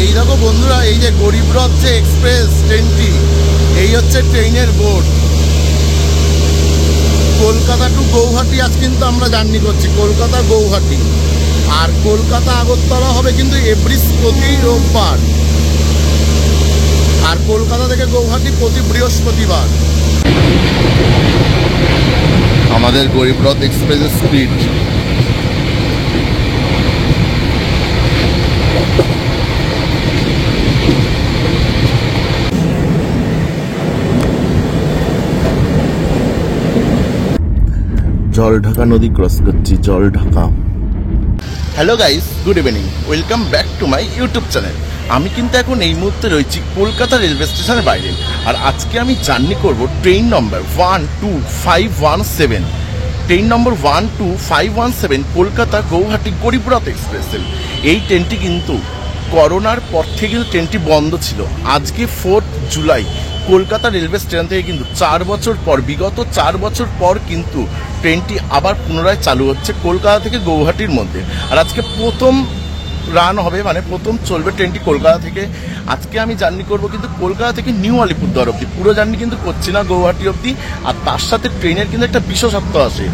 এই দেখো বন্ধুরা, এই যে গরিবরথ যে এক্সপ্রেস ট্রেনটি, এই হচ্ছে ট্রেনের বোর্ড। কলকাতা টু গৌহাটি আজ কিন্তু আমরা জার্নি করছি, কলকাতা গৌহাটি। আর কলকাতা আগরতলা হবে কিন্তু প্রতি রোববার, আর কলকাতা থেকে গৌহাটি প্রতি বৃহস্পতিবার। আমাদের গরিবরথ এক্সপ্রেসের স্পিড জলঢাকা নদী ক্রস করছি, Jaldhaka. Hello guys, good evening, welcome back to my YouTube channel. আমি কিন্তু এখন এই মুহূর্তে রয়েছি কলকাতা রেলওয়ে স্টেশনের বাইরে। আর আজকে আমি জার্নি করব ট্রেন নম্বর 12517, ট্রেন নম্বর 12517 কলকাতা গৌহাটি গরিবরথ এক্সপ্রেসের। এই ট্রেনটি কিন্তু করোনার পর থেকে কিন্তু ট্রেনটি বন্ধ ছিল। আজকে 4 জুলাই কলকাতা রেলওয়ে স্টেশন থেকে কিন্তু 4 বছর পর, বিগত 4 বছর পর কিন্তু ট্রেনটি আবার পুনরায় চালু হচ্ছে কলকাতা থেকে গৌহাটির মধ্যে। আর আজকে প্রথম রান হবে, মানে প্রথম চলবে ট্রেনটি কলকাতা থেকে। আজকে আমি জার্নি করব কিন্তু কলকাতা থেকে নিউ আলিপুরদুয়ার অবধি, পুরো জার্নি কিন্তু করছি না গৌহাটি অবধি। আর তার সাথে ট্রেনের কিন্তু একটা বিশেষত্ব আছে।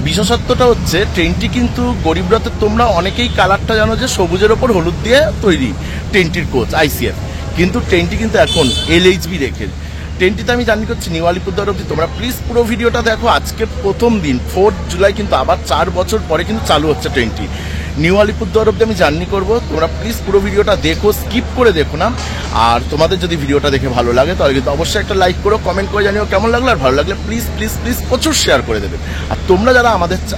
বিশেষত্বটা হচ্ছে ট্রেনটি কিন্তু গরিবরথের, তোমরা অনেকেই কালারটা জানো যে সবুজের ওপর হলুদ দিয়ে তৈরি ট্রেনটির কোচ ICF, কিন্তু ট্রেনটি কিন্তু এখন LHB রেখে ট্রেনটিতে আমি জার্নি করছি নিউ আলিপুরদুয়ার অবধি। তোমরা প্লিজ পুরো ভিডিওটা দেখো। আজকে প্রথম দিন 4 জুলাই কিন্তু আবার 4 বছর পরে কিন্তু চালু হচ্ছে ট্রেনটি। নিউ আলিপুরদুয়ার অবধি আমি জার্নি করব। তোমরা প্লিজ পুরো ভিডিওটা দেখো, স্কিপ করে দেখো না। আর তোমাদের যদি ভিডিওটা দেখে ভালো লাগে তাহলে কিন্তু অবশ্যই একটা লাইক করো, কমেন্ট করে জানিও কেমন লাগলো। আর ভালো লাগলে প্লিজ প্লিজ প্লিজ প্রচুর শেয়ার করে দেবে। আর তোমরা যারা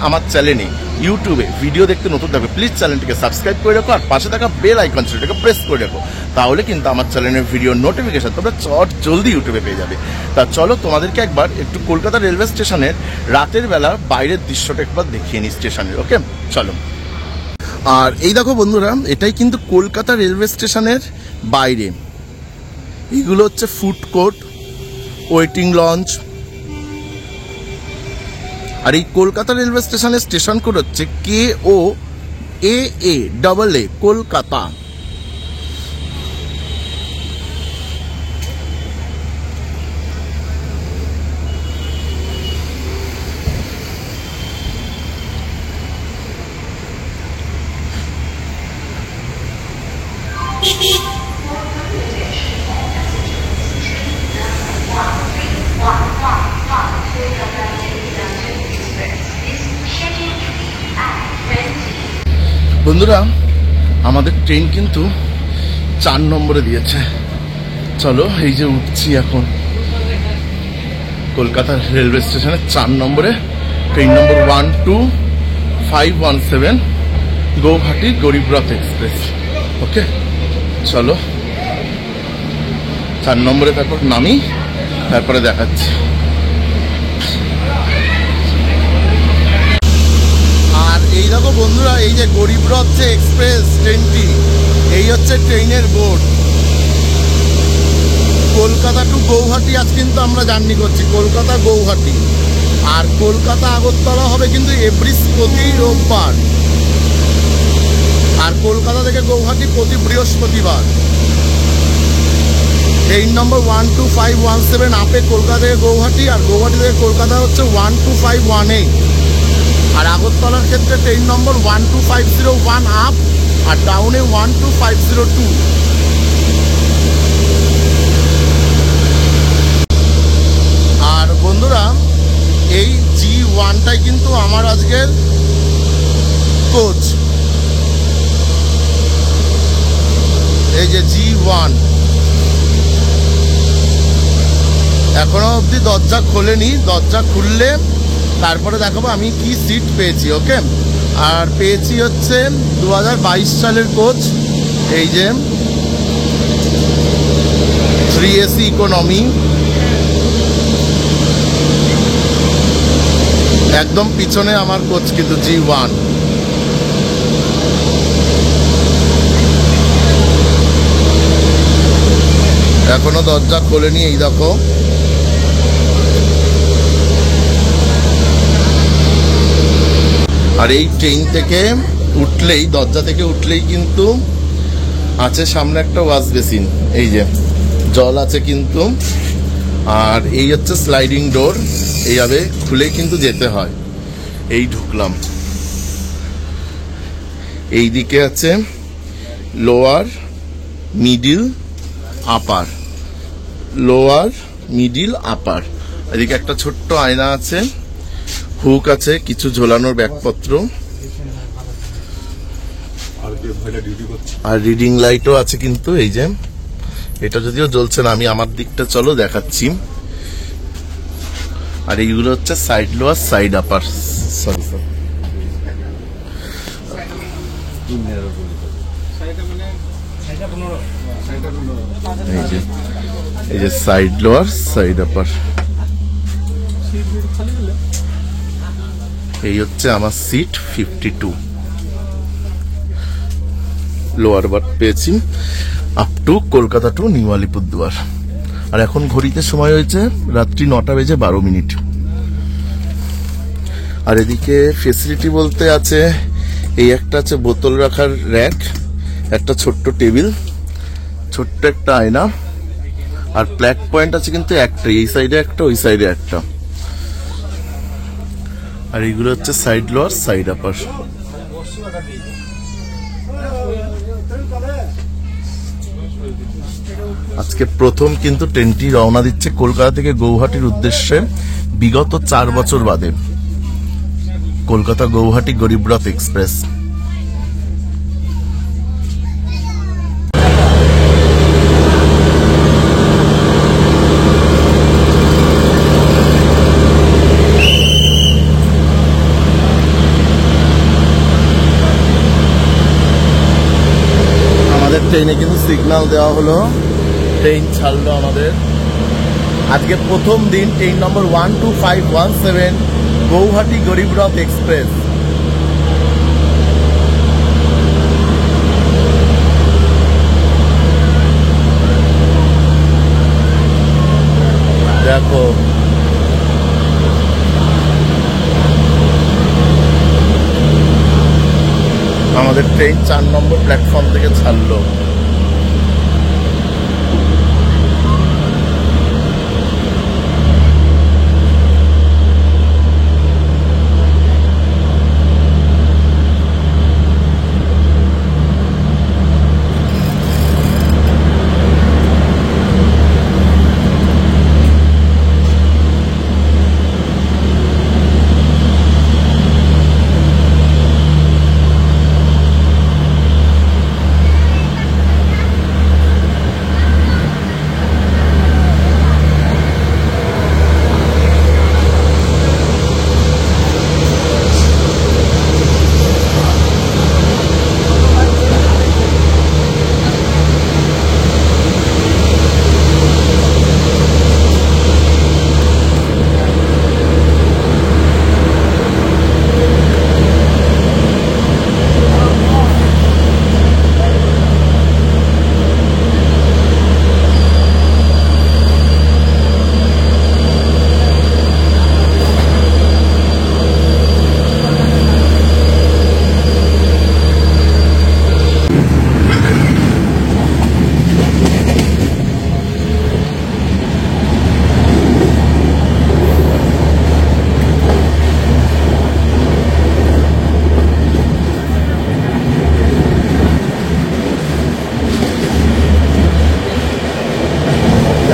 আমার চ্যানেলে ইউটিউবে ভিডিও দেখতে নতুন থাকবে, প্লিজ চ্যানেলটিকে সাবস্ক্রাইব করে রাখো। আর পাশে থাকা বেল আইকন সেটাকে প্রেস করে রাখো, তাহলে কিন্তু আমার চ্যানেলের ভিডিও নোটিফিকেশন তোমরা জলদি ইউটিউবে পেয়ে যাবে। তা চলো তোমাদেরকে একবার একটু কলকাতা রেলওয়ে স্টেশনের রাতের বেলা বাইরের দৃশ্যটা একবার দেখিয়ে নিই স্টেশনের। ওকে, চলো। আর এই দেখো বন্ধুরা, এটাই কিন্তু কলকাতা রেলওয়ে স্টেশনের বাইরে। এইগুলো হচ্ছে ফুড কোর্ট, ওয়েটিং লঞ্চ। আর এই কলকাতা রেলওয়ে স্টেশনের স্টেশন কোড হচ্ছে KOAA কলকাতা। বন্ধুরা, আমাদের ট্রেন কিন্তু 4 নম্বরে দিয়েছে। চলো, এই যে উঠছি এখন কলকাতা রেলওয়ে স্টেশনের 4 নম্বরে, ট্রেন নম্বর 12517 গৌহাটি গরিবরথ এক্সপ্রেস। ওকে, চলো 4 নম্বরে তারপর নামি, তারপরে দেখাচ্ছি। আর এই দেখো বন্ধুরা, এই যে গরিবরথ যে এক্সপ্রেস ট্রেনটি, এই হচ্ছে ট্রেনের বোর্ড। কলকাতা টু গৌহাটি আজ কিন্তু আমরা জার্নি করছি, কলকাতা গৌহাটি। আর কলকাতা আগরতলা হবে কিন্তু প্রতি রোববার, আর কলকাতা থেকে গৌহাটি প্রতি বৃহস্পতিবার। ট্রেন নম্বর 12517 আপে কলকাতা থেকে গৌহাটি, আর গৌহাটি থেকে কলকাতা হচ্ছে 12518। আর আগরতলার ক্ষেত্রে ট্রেন নম্বর 12501 আপ, আর ডাউনে 12502। আর বন্ধুরা, এই G1টাই কিন্তু আমার আজকের কোচ। এই যে G1 এখনো অবধি দরজা খোলেনি, দরজা খুললে তারপরে দেখাবো আমি কি সিট পেয়েছি। ওকে, আর পেয়েছি হচ্ছে 2022 সালের কোচ। এই যে 3AC ইকোনমি, একদম পিছনে আমার কোচ কিন্তু G1। এখনো দরজা খোলেনি, এই দেখো। আর এই ট্রেন থেকে উঠলেই, দরজা থেকে উঠলেই কিন্তু আছে সামনে একটা ওয়াশ বেসিন, এই যে জল আছে কিন্তু। আর এই হচ্ছে স্লাইডিং ডোর, এইভাবে খুলে কিন্তু যেতে হয়। এই ঢুকলাম, এই দিকে আছে লোয়ার, মিডিল, আপার, লোয়ার, মিডিল, আপার। এদিকে একটা ছোট্ট আয়না আছে, হুক আছে, কিছু ঝোলানোর ব্যাগপত্র, আর রিডিং লাইটও আছে কিন্তু। এই যে এটা যদিও জ্বলছে না, আমি আমার দিকটা চলো দেখাচ্ছি। আর এইগুলো হচ্ছে side lower, side upper, sorry এই যে সাইড লোয়ার, সাইড আপার। এই হচ্ছে আমার সিট 52। লোয়ার বার্থ পেয়েছি up to Kolkata to new Alipurduar. আর এখন ঘড়িতে সময় হয়েছে রাত্রি 9:12। আর এদিকে ফেসিলিটি বলতে আছে, এই একটা আছে বোতল রাখার র্যাক, একটা ছোট্ট টেবিল, ছোট্ট একটা আয়না, আর প্ল্যাগ পয়েন্ট আছে কিন্তু একটা, এই সাইডে একটা, ওই সাইডে একটা। আর এইগুলো হচ্ছে সাইড লোয়ার, সাইড আপার। আজকে প্রথম কিন্তু ট্রেনটি রওনা দিচ্ছে কলকাতা থেকে গৌহাটির উদ্দেশ্যে, বিগত 4 বছর বাদে। কলকাতা গৌহাটি গরিবরথ এক্সপ্রেস। আমাদের ট্রেনে কিন্তু সিগন্যাল দেওয়া হলো, ট্রেন ছাড়লো আমাদের। আজকে প্রথম দিন, ট্রেন নম্বর 12517 গৌহাটি গরিবরথ এক্সপ্রেস। দেখো আমাদের ট্রেন 4 নম্বর প্ল্যাটফর্ম থেকে ছাড়লো।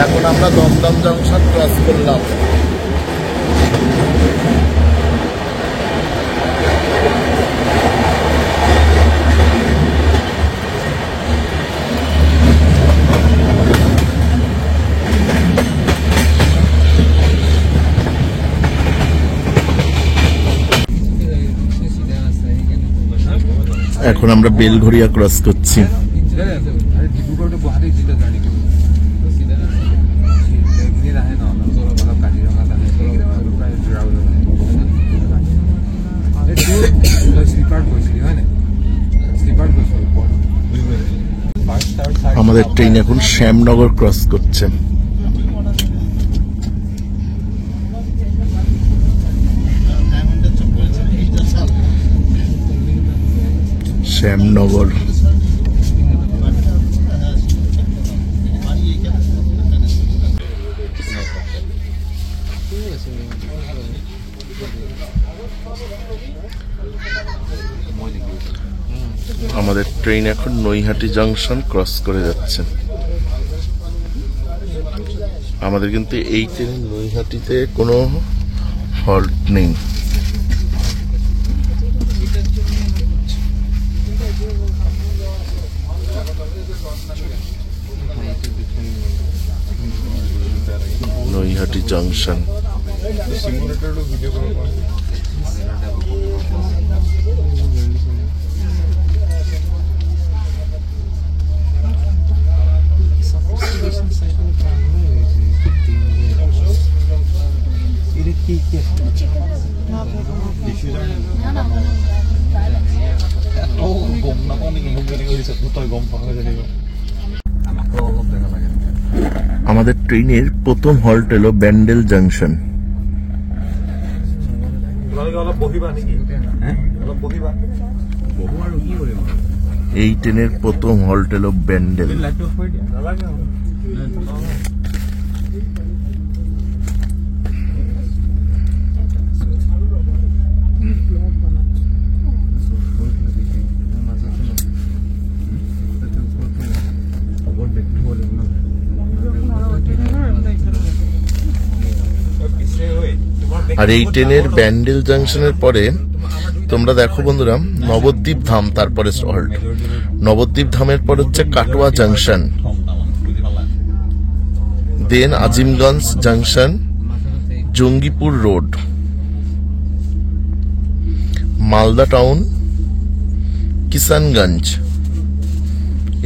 এখন আমরা দমদম জংশন ক্রস করলাম। এখন আমরা বেলঘড়িয়া ক্রস করছি। আমাদের ট্রেন এখন শ্যামনগর ক্রস করছে। শ্যামনগর ট্রেন এখন নৈহাটি জংশন ক্রস করে যাচ্ছে। আমাদের কিন্তু এই ট্রেন নৈহাটিতে কোনো হল্ট নেই। নৈহাটি জংশন। আমাদের ট্রেনের প্রথম হল্ট এলো ব্যান্ডেল জাংশন। এই ট্রেনের প্রথম হল্ট এলো ব্যান্ডেল। আর এই ট্রেনের ব্যান্ডেল জাংশনের পরে তোমরা দেখো বন্ধুরা, নবদ্বীপ ধাম, তারপরে হল্ট। নবদ্বীপ ধামের পর হচ্ছে Katwa junction, then Azimganj junction, Jangipur road, Malda town, Kishanganj,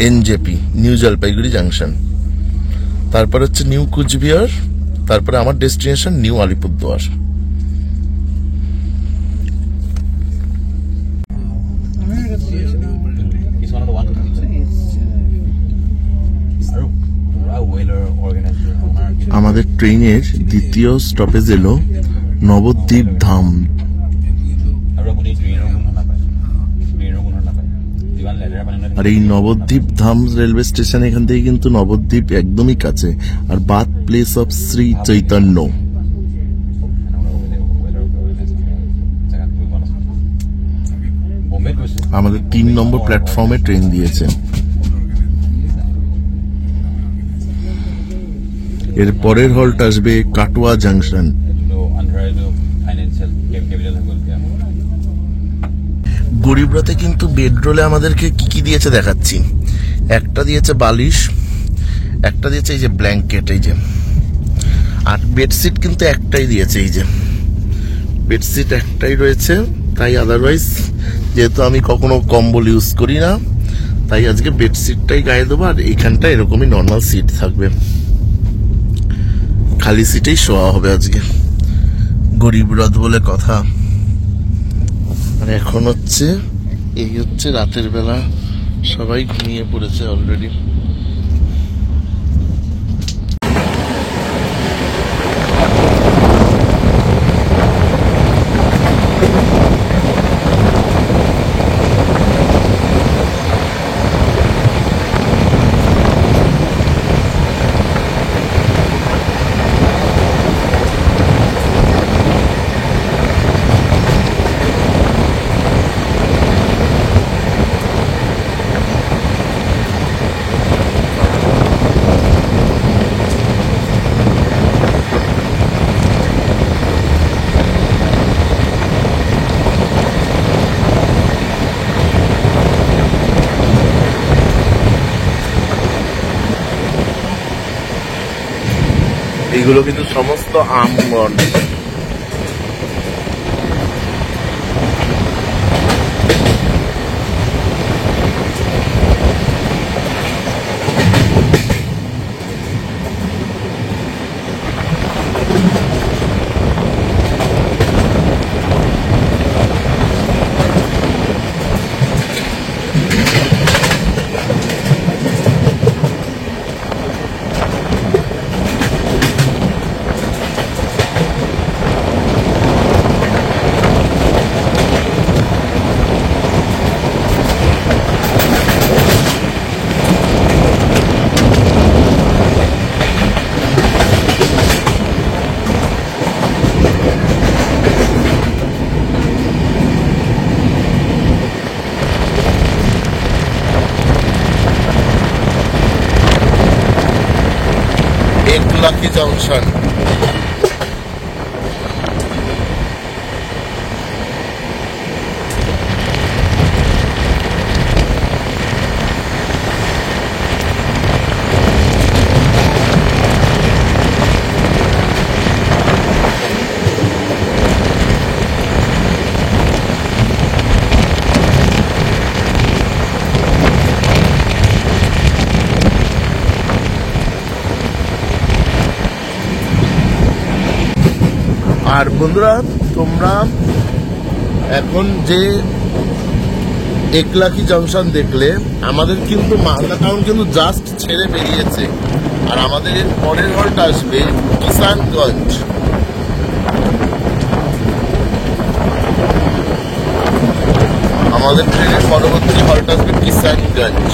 NJP new Jalpaiguri junction, তারপর হচ্ছে নিউ কুচবিহার, তারপরে আমার ডেস্টিনেশন নিউ আলিপুরদুয়ার। আমাদের ট্রেনের দ্বিতীয় স্টপেজ এলো নবদ্বীপ ধাম। আর এই নবদ্বীপ ধাম রেলওয়ে স্টেশন এখান থেকে কিন্তু নবদ্বীপ একদমই কাছে, আর birth place of Shri Chaitanya. আমাদের 3 নম্বর প্ল্যাটফর্মে ট্রেন দিয়েছে। এর পরের হল্ট আসবে কাটোয়া জাংশন। গরিবরাতে কিন্তু বেডরোলে আমাদেরকে কি কি দিয়েছে দেখাচ্ছি। একটা দিয়েছে বালিশ, একটা দিয়েছে এই যে ব্ল্যাঙ্কেট, এই যে, আর বেডশিট কিন্তু একটাই দিয়েছে, এই যে বেডশিট একটাই রয়েছে। তাই আদারওয়াইজ যেহেতু আমি কখনো কম্বল ইউজ করি না, তাই আজকে বেডশিটটাই গায়ে দেবো। আর এইখানটা এরকমই নর্মাল সিট থাকবে, খালি সিটেই শোয়া হবে আজকে। গরিব রথ বলে কথা। আর এখন হচ্ছে এই হচ্ছে রাতের বেলা, সবাই ঘুমিয়ে পড়েছে অলরেডি। এগুলো কিন্তু সমস্ত আমগঞ্জ। একলাখী জংশন। আর বন্ধুরা, তোমরা এখন যে একলাখী জংশন দেখলে, আমাদের কিন্তু মালদা টাউন কিন্তু জাস্ট ছেড়ে বেরিয়েছে। আর আমাদের এর পরের হল্ট আসবে কিষানগঞ্জ। আমাদের ট্রেনের পরবর্তী হল্ট আসবে কিষানগঞ্জ।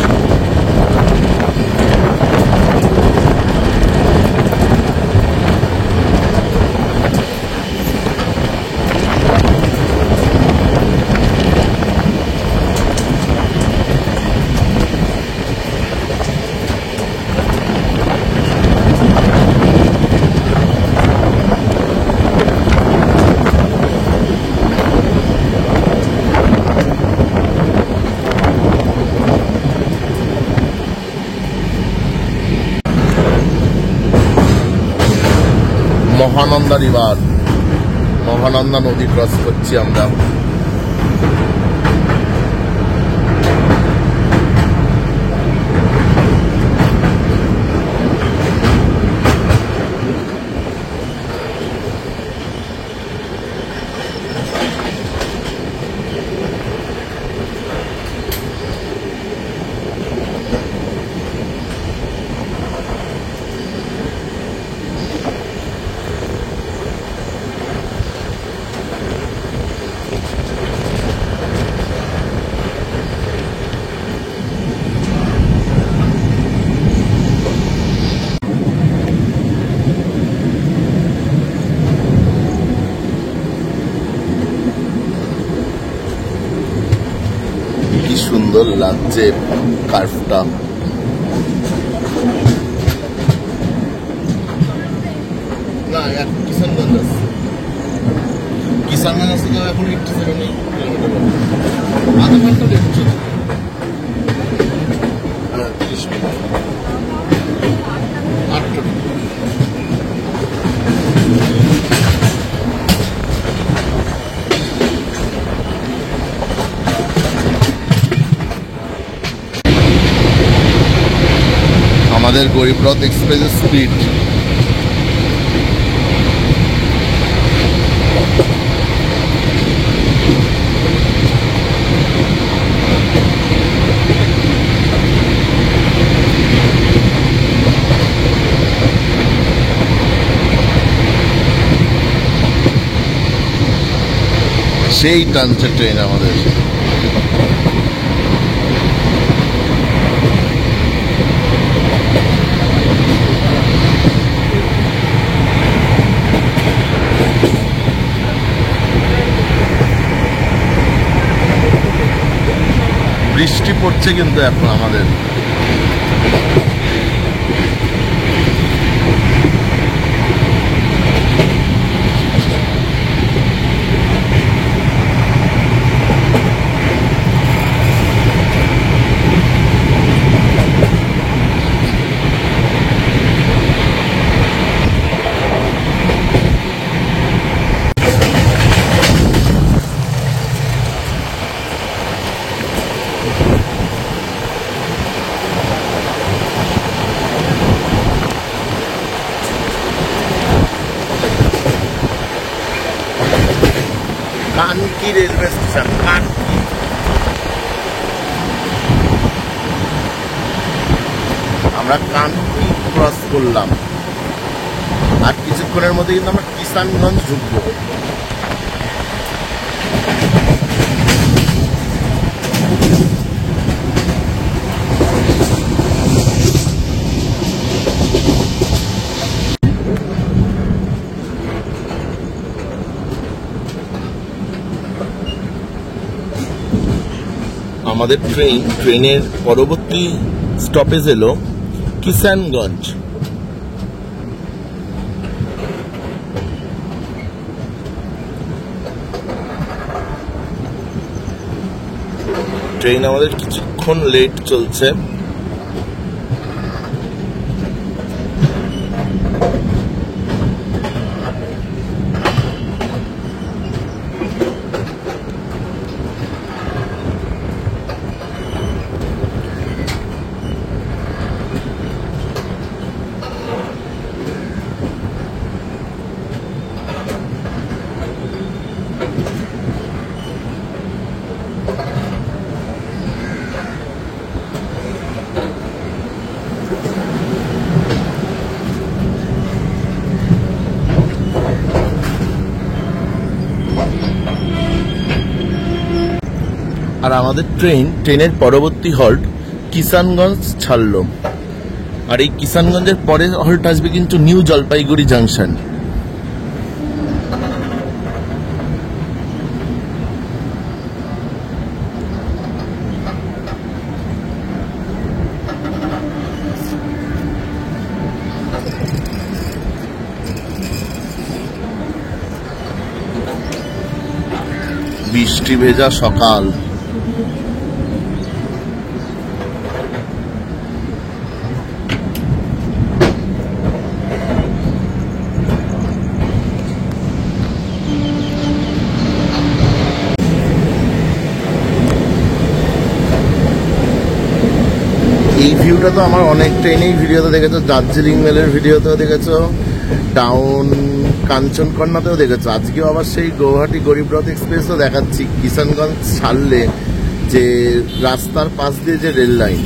মহানন্দা রিভার, মহানন্দা নদী ক্রস করছি আমরা। কি সুন্দর লাগছে কার্ভটা। না, কিষানগঞ্জ আছে, কিষানগঞ্জ আছে তো এখন 87 কিলোমিটার, আধা ঘন্টা দেখছো। হ্যাঁ, 30 মিনিট 8টা। আমাদের গরিবরথ এক্সপ্রেসের স্পিড সেই টানছে ট্রেন আমাদের। বৃষ্টি পড়ছে কিন্তু এখন আমাদের। কানকি রেলওয়ে স্টেশন, কানকি। আমরা কানকি ক্রস করলাম, আর কিছুক্ষণের মধ্যে কিন্তু আমরা কিষানগঞ্জ ঢুকবো। আমাদের ট্রেনের পরবর্তী স্টপেজ এলো কিষানগঞ্জ। ট্রেন আমাদের কিছুক্ষণ লেট চলছে। আর আমাদের ট্রেনের পরবর্তী হল্ট কিষানগঞ্জ ছাড়লো। আর এই কিষানগঞ্জের পরের হল্ট আসবে কিন্তু নিউ জলপাইগুড়ি জাংশন। বৃষ্টি ভেজা সকাল। এই ভিউটা তো আমার অনেক ট্রেনেই ভিডিওতে দেখেছো, দার্জিলিং মেলের ভিডিওতেও দেখেছো, টাউন কাঞ্চনকন্যাতেও দেখেছো, আজকেও আবার সেই গৌহাটি গরিবরথ এক্সপ্রেসও দেখাচ্ছি। কিষানগঞ্জ ছাড়লে যে রাস্তার পাশ দিয়ে যে রেল লাইন,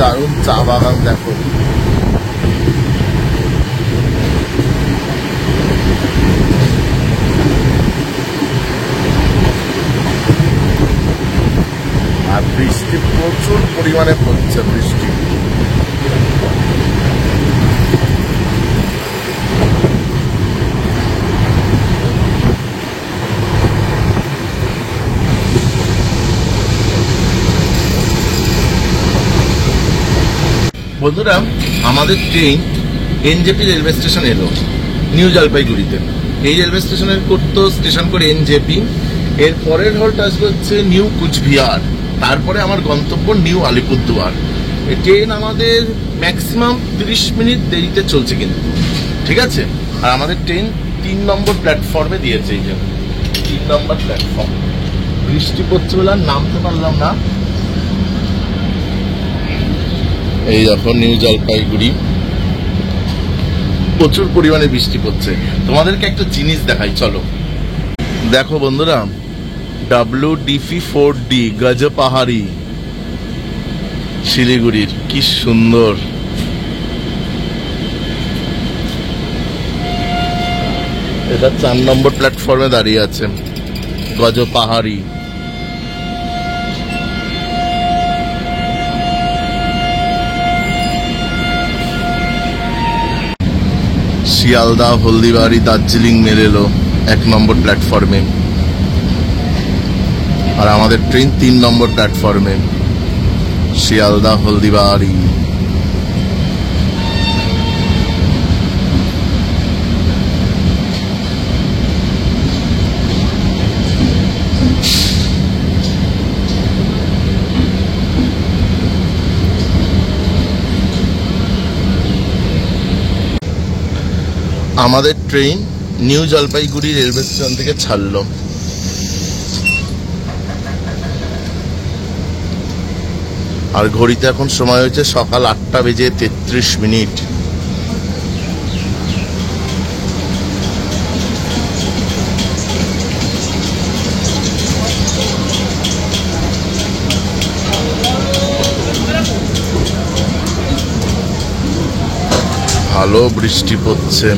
দারুণ চা বাগান দেখো। আর বৃষ্টি প্রচুর পরিমাণে পড়ছে বৃষ্টি। বন্ধুরা, আমাদের ট্রেন এনজেপি রেলওয়ে স্টেশন এলো নিউ জলপাইগুড়িতে। এই রেলওয়ে স্টেশনের করতো স্টেশন করে এনজেপি। এর পরের হল্ট আসবে হচ্ছে নিউ কুচবিহার, তারপরে আমার গন্তব্য নিউ আলিপুরদুয়ার। এই ট্রেন আমাদের ম্যাক্সিমাম 30 মিনিট দেরিতে চলছে কিন্তু, ঠিক আছে। আর আমাদের ট্রেন 3 নম্বর প্ল্যাটফর্মে দিয়েছে। এই জন্য 3 নম্বর প্ল্যাটফর্ম। বৃষ্টি পড়ছে বলে আর নামতে পারলাম না। এই দেখো নিউ জলপাইগুড়ি, প্রচুর পরিমাণে বৃষ্টি পড়ছে। তোমাদেরকে একটা জিনিস দেখাই, চলো। দেখো বন্ধুরা, WDP4D গজ পাহাড়ি শিলিগুড়ির, কি সুন্দর। এটা 4 নম্বর প্ল্যাটফর্মে দাঁড়িয়ে আছে গজ পাহাড়ি। শিয়ালদা হলদিবাড়ি দার্জিলিং মেল এলো 1 নম্বর প্ল্যাটফর্মে। আর আমাদের ট্রেন 3 নম্বর প্ল্যাটফর্মে, শিয়ালদা হলদিবাড়ি। আমাদের train new Jalpaiguri railway station থেকে ছাড়লো। আর ঘড়িতে এখন সময় হয়েছে সকাল 8:33। ভালো বৃষ্টি পড়ছে।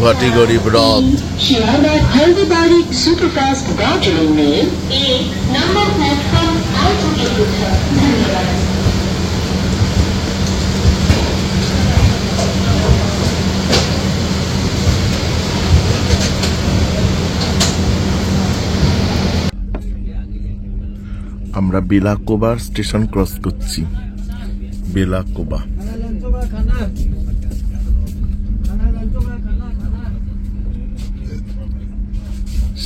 गुवाहाटी गरीब रथ। शिलाहाबाद हल्दीबाड़ी सुपरफास्ट दार्जिलिंग में एक नंबर प्लेटफॉर्म आ चुके हैं। धन्यवाद। আমরা বেলাকোবা স্টেশন ক্রস করছি। বেলাকোবা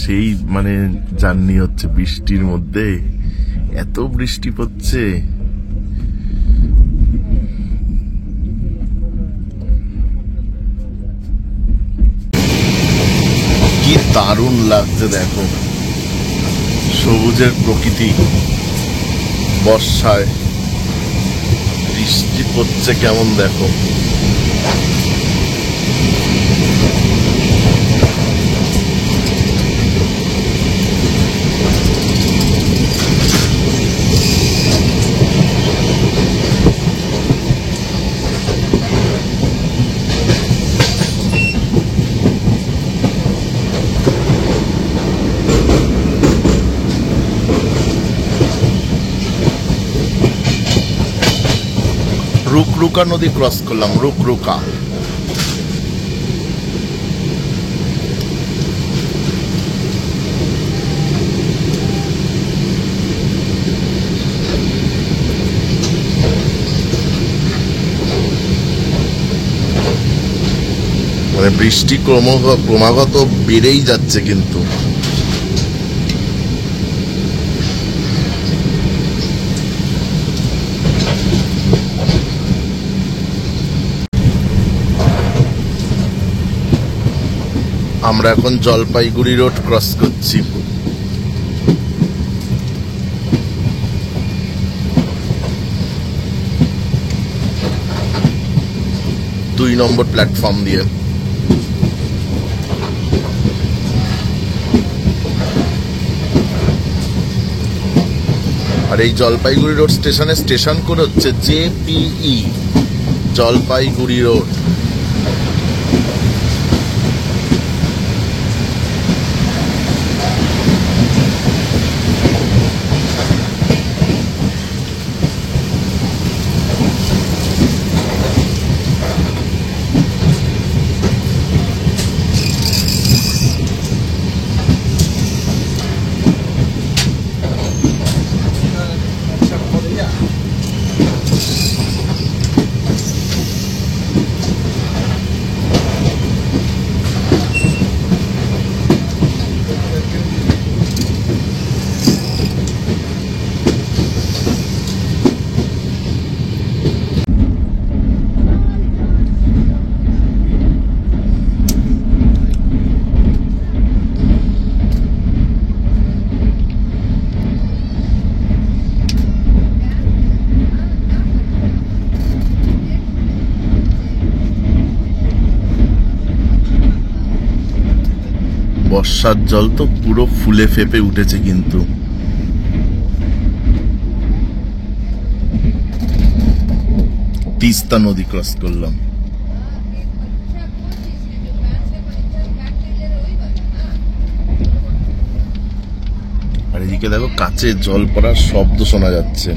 সেই মানে জার্নি হচ্ছে বৃষ্টির মধ্যে, এত বৃষ্টি পড়ছে। কি দারুণ লাগছে দেখো, সবুজের প্রকৃতি, বর্ষায় বৃষ্টি পড়ছে কেমন দেখো। रुकरुका नदी क्रॉस करलाम, रुकरुका। মানে বৃষ্টি ক্রমাগত বেড়েই যাচ্ছে কিন্তু। আমরা এখন জলপাইগুড়ি রোড ক্রস করছি। দুই নম্বর প্ল্যাটফর্ম দিয়ে। আর এই জলপাইগুড়ি রোড স্টেশনে স্টেশন কোড হচ্ছে JPE, জলপাইগুড়ি রোড। বর্ষার জল তো পুরো ফুলে ফেপে উঠেছে কিন্তু। তিস্তা নদী ক্রস করলাম। আর এদিকে দেখো কাছে জল পড়ার শব্দ শোনা যাচ্ছে।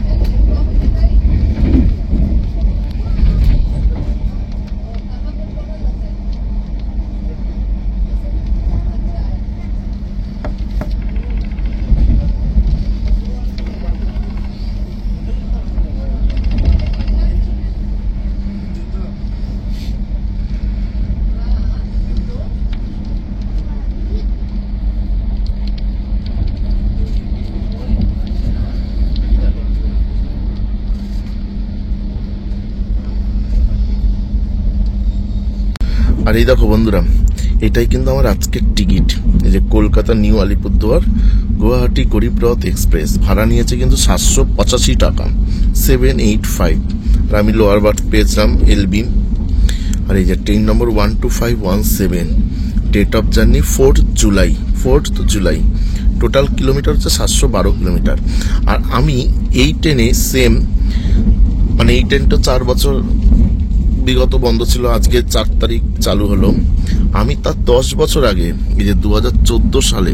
আর এই দেখো বন্ধুরা, এটাই কিন্তু আমার আজকের টিকিট। এই যে কলকাতা নিউ আলিপুরদুয়ার গুয়াহাটি গরিব রথ এক্সপ্রেস, ভাড়া নিয়েছে কিন্তু 785 টাকা, 785। আর আমি লোয়ার বার্থ পেয়েছিলাম LB। আর এই যে train number 12517, date of journey 4th July. Total kilometre হচ্ছে 712 কিলোমিটার। আর আমি এই ট্রেনে সেম, মানে এই ট্রেনটা 4 বছর বিগত বন্ধ ছিল, আজকে 4 তারিখ চালু হলো। আমি তার 10 বছর আগে, এই যে 2014 সালে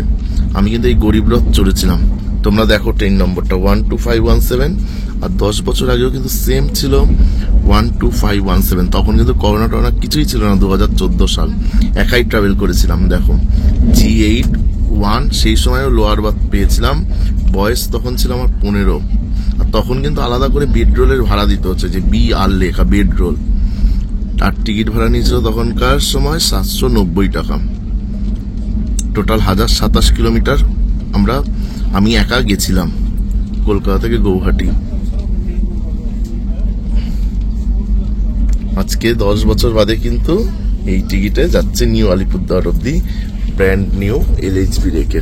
আমি কিন্তু এই গরিব রথ চড়েছিলাম। তোমরা দেখো ট্রেন নম্বরটা 12517, আর 10 বছর আগেও কিন্তু সেম ছিল 12517। তখন কিন্তু করোনা টরোনা কিছুই ছিল না, 2014 সাল। একাই ট্রাভেল করেছিলাম। দেখো G81, সেই সময়ও লোয়ার বার্থ পেয়েছিলাম। বয়স তখন ছিল আমার 15। আর তখন কিন্তু আলাদা করে বেডরোলের ভাড়া দিতে হচ্ছে, যে BR লেখা বেডরোল। আর টিকিট ভাড়া নিয়েছিল তখনকার সময় 790 টাকা। টোটাল 1027 কিলোমিটার আমি একা গেছিলাম কলকাতা থেকে গৌহাটি। আজকে 10 বছর বাদে কিন্তু এই টিকিটে যাচ্ছে নিউ আলিপুরদুয়ার অব্দি, ব্র্যান্ড নিউ LHB রেখে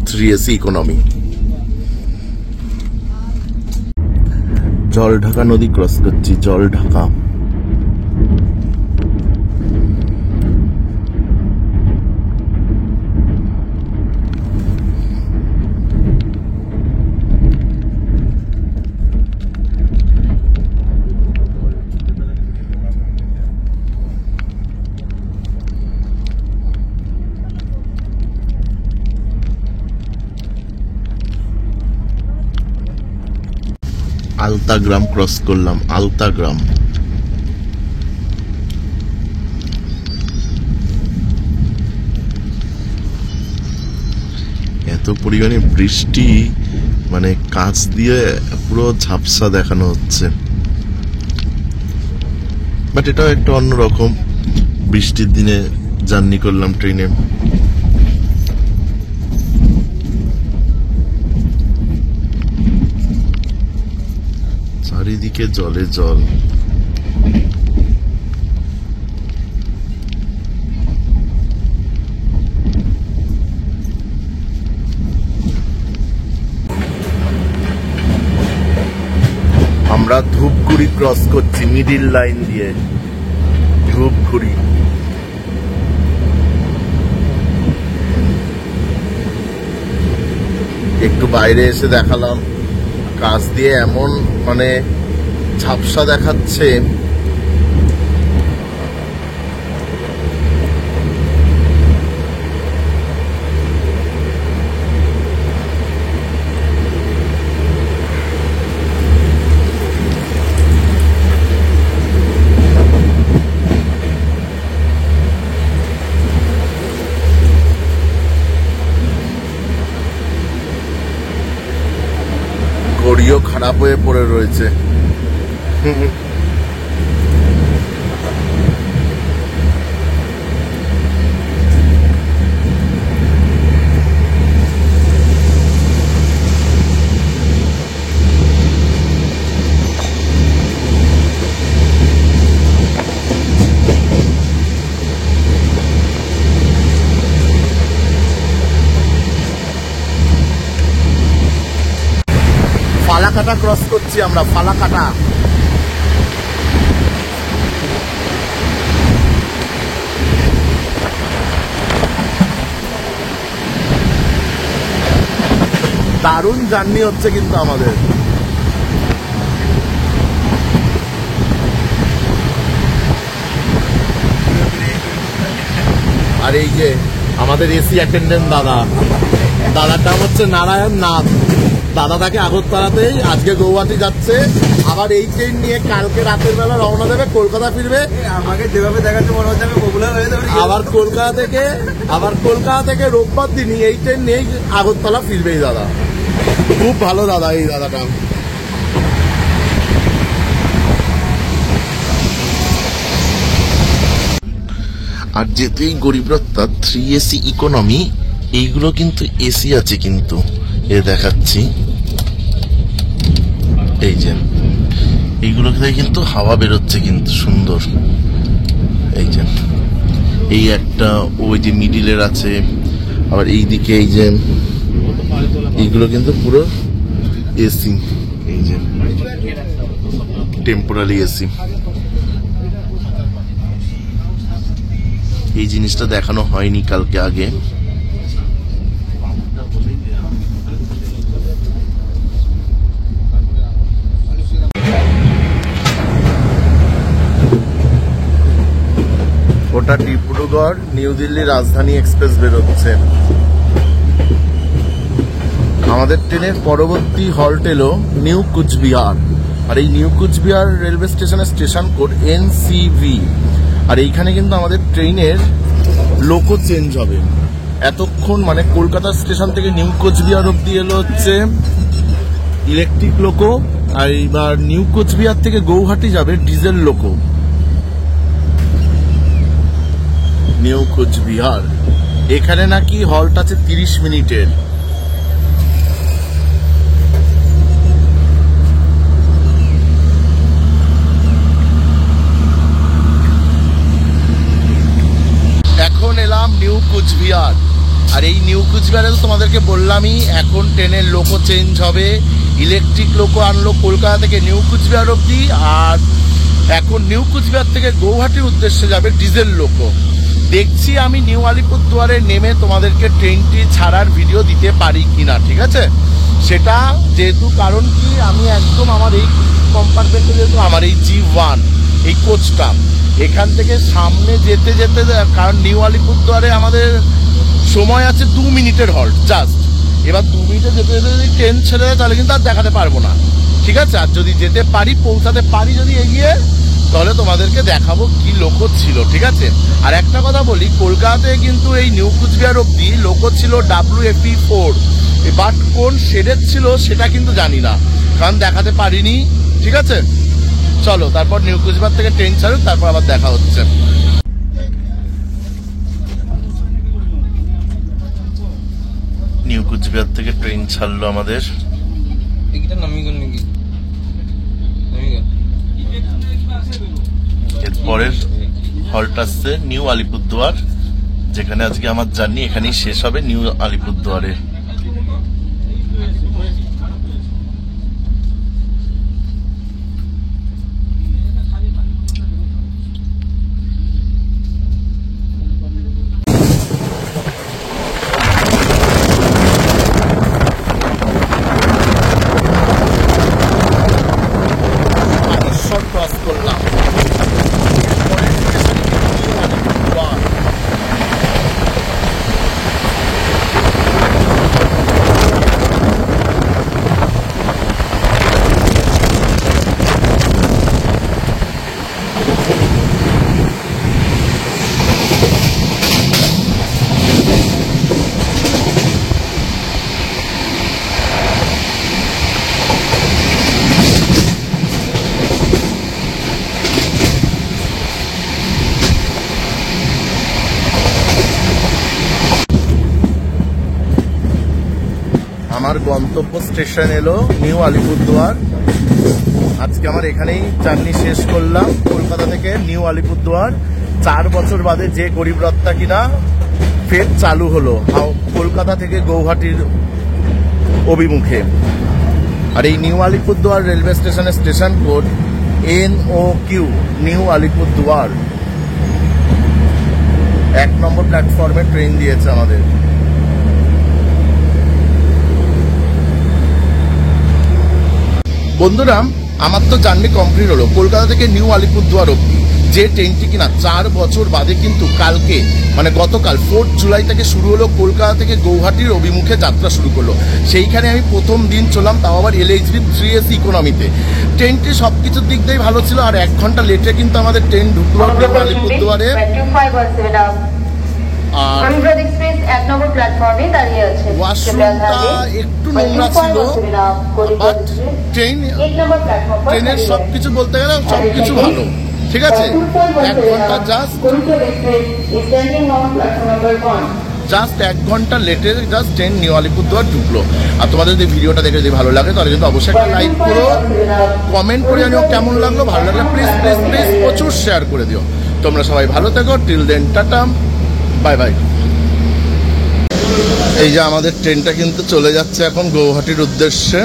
3AC ইকোনমি। জলঢাকা নদী ক্রস করছি, জলঢাকা। আলতাগ্রাম ক্রস করলাম, আলতাগ্রাম। এত পরিমাণে বৃষ্টি, মানে কাঁচ দিয়ে পুরো ঝাপসা দেখানো হচ্ছে। বাট এটাও একটা অন্যরকম, বৃষ্টির দিনে জার্নি করলাম ট্রেনে। চারিদিকে জলে জল। আমরা ধূপগুড়ি ক্রস করছি মিডিল লাইন দিয়ে, ধূপগুড়ি। একটু বাইরে এসে দেখালাম, কাছ দিয়ে এমন মানে ঝাপসা দেখাচ্ছে। ঘড়িও খারাপ হয়ে পড়ে রয়েছে। ফালাকাটা ক্রস করছি আমরা, ফালাকাটা। দারুণ জার্নি হচ্ছে কিন্তু আমাদের। আর এই যে আমাদের এসি অ্যাটেন্ডেন্ট দাদার নাম হচ্ছে নারায়ণ নাথ। দাদা তাকে আগরতলাতেই, আজকে গৌহাটি যাচ্ছে, আবার এই ট্রেন নিয়ে কালকে রাতের বেলা রওনা দেবে, কলকাতা ফিরবে। আমাকে যেভাবে দেখাচ্ছে মনে হচ্ছে আমি পপুলার হয়ে যাবে। আবার কলকাতা থেকে রোববার দিনই এই ট্রেন নিয়ে আগরতলা ফিরবে এই দাদা। খুব ভালো দাদা এই দাদাটা। আর যেতেই গরিব রথটা 3AC ইকোনমি, এইগুলো কিন্তু এসি আছে কিন্তু, এ দেখাচ্ছি এই যে এইগুলো থেকে কিন্তু হাওয়া বেরোচ্ছে কিন্তু সুন্দর। এই যে এই একটা, ওই যে মিডিলের আছে, আবার এইদিকে এই যে এইগুলো কিন্তু পুরো এসি, এই যে টেম্পোরারি এসি। এই জিনিসটা দেখানো হয়নি কালকে আগে। ওটা ডিব্রুগড় নিউ দিল্লি রাজধানী এক্সপ্রেস বেরোচ্ছে। আমাদের ট্রেনের পরবর্তী হল্ট এলো নিউ কুচবিহার। আর এই নিউ কুচবিহার রেলওয়ে স্টেশনের স্টেশন কোড NCV। আর এইখানে কিন্তু আমাদের ট্রেনের লোকো চেঞ্জ হবে। এতক্ষণ মানে কলকাতা স্টেশন থেকে নিউ কোচবিহার অব্দি এলো হচ্ছে ইলেকট্রিক লোকো, আর এইবার নিউ কোচবিহার থেকে গৌহাটি যাবে ডিজেল লোকো। নিউ কোচবিহার এখানে নাকি হল্ট আছে 30 মিনিটের। এখন এলাম নিউ কুচবিহার। আর এই নিউ কুচবিহারে তো তোমাদেরকে বললামই এখন ট্রেনের লোকো চেঞ্জ হবে, ইলেকট্রিক লোকো আনলো কলকাতা থেকে নিউ কুচবিহার অব্দি। আর এখন নিউ কুচবিহার থেকে গৌহাটির উদ্দেশ্যে যাবে ডিজেল লোকো। দেখছি আমি নিউ আলিপুরদুয়ারে নেমে তোমাদেরকে ট্রেনটি ছাড়ার ভিডিও দিতে পারি কিনা, ঠিক আছে? সেটা যেহেতু কারণ কি আমি একদম আমার এই কম্পার্টমেন্টে যেহেতু আমার এই G1 এই কোচটা এখান থেকে সামনে যেতে যেতে, কারণ নিউ আলিপুরদুয়ারে আমাদের সময় আছে 2 মিনিটের হল্ট জাস্ট। এবার 2 মিনিটে যেতে যেতে যদি ট্রেন ছেড়ে দেয় তাহলে কিন্তু আর দেখাতে পারবো না, ঠিক আছে? আর যদি যেতে পারি পৌঁছাতে পারি যদি এগিয়ে, তাহলে তোমাদেরকে দেখাবো কি লোকো ছিল, ঠিক আছে? আর একটা কথা বলি, কলকাতাতে কিন্তু এই নিউ কুচবিহার অব্দি লোকো ছিল WFE4, বাট কোন শেডের ছিল সেটা কিন্তু জানি না, কারণ দেখাতে পারিনি, ঠিক আছে? চলো তারপর নিউ কুচবিহার থেকে ট্রেন ছাড়ুক, তারপর আবার দেখা হচ্ছে। নিউ কুচবিহার থেকে ট্রেন ছাড়লো আমাদের। এরপরের হল্ট আসছে নিউ আলিপুরদুয়ার, যেখানে আজকে আমার জার্নি এখানেই শেষ হবে নিউ আলিপুরদুয়ারে। ক্রস করলাম। আমার গন্তব্য স্টেশন এলো নিউ আলিপুরদুয়ার। আজকে আমার এখানেই জার্নি শেষ করলাম কলকাতা থেকে নিউ আলিপুরদুয়ার। 4 বছর বাদে যে গরিব রথটা কিনা ফের চালু হলো কলকাতা থেকে গৌহাটির অভিমুখে। আর এই নিউ আলিপুরদুয়ার রেলওয়ে স্টেশনের station code NOQ, new Alipurduar. 1 নম্বর প্ল্যাটফর্মে ট্রেন দিয়েছে আমাদের। বন্ধুরা আমার তো জার্নি কমপ্লিট হলো কলকাতা থেকে নিউ আলিপুরদুয়ার অব্দি। যে ট্রেনটি কিনা 4 বছর বাদে কিন্তু কালকে মানে গতকাল 4 জুলাই থেকে শুরু হলো, কলকাতা থেকে গৌহাটির অভিমুখে যাত্রা শুরু করলো। সেইখানে আমি প্রথম দিন চললাম, তাও আবার LHB 3AC ইকোনমিতে। ট্রেনটি সব কিছুর দিক দিয়েই ভালো ছিল। আর 1 ঘন্টা লেটে কিন্তু আমাদের ট্রেন ঢুকলো আলিপুরদুয়ারে। আর ওয়াশরুমটা একটু নোংরা ছিল, বাট ট্রেনের সবকিছু বলতে গেলে সবকিছু ভালো, ঠিক আছে? 1 ঘন্টা জাস্ট 1 ঘন্টা লেটে জাস্ট ট্রেন নিউ আলিপুরদুয়ার ঢুকলো। আর তোমাদের যদি ভিডিওটা দেখে যদি ভালো লাগে তাহলে কিন্তু অবশ্যই একটা লাইক করো, কমেন্ট করে জানিও কেমন লাগলো। ভালো লাগলে প্লিজ প্লিজ প্লিজ প্রচুর শেয়ার করে দিও। তোমরা সবাই ভালো থেকো। Till then tata, bye bye. এই যে আমাদের ট্রেনটা কিন্তু চলে যাচ্ছে এখন গৌহাটির উদ্দেশ্যে।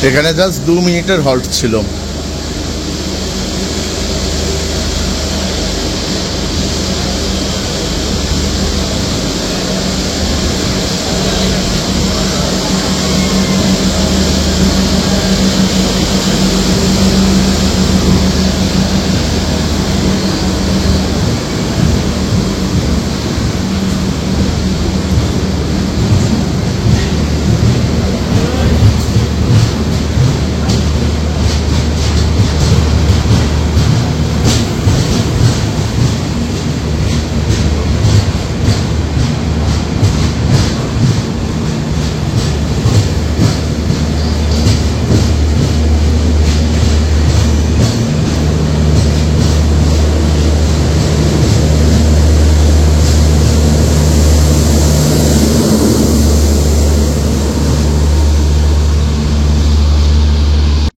এখানে জাস্ট 2 মিনিটের হল্ট ছিল।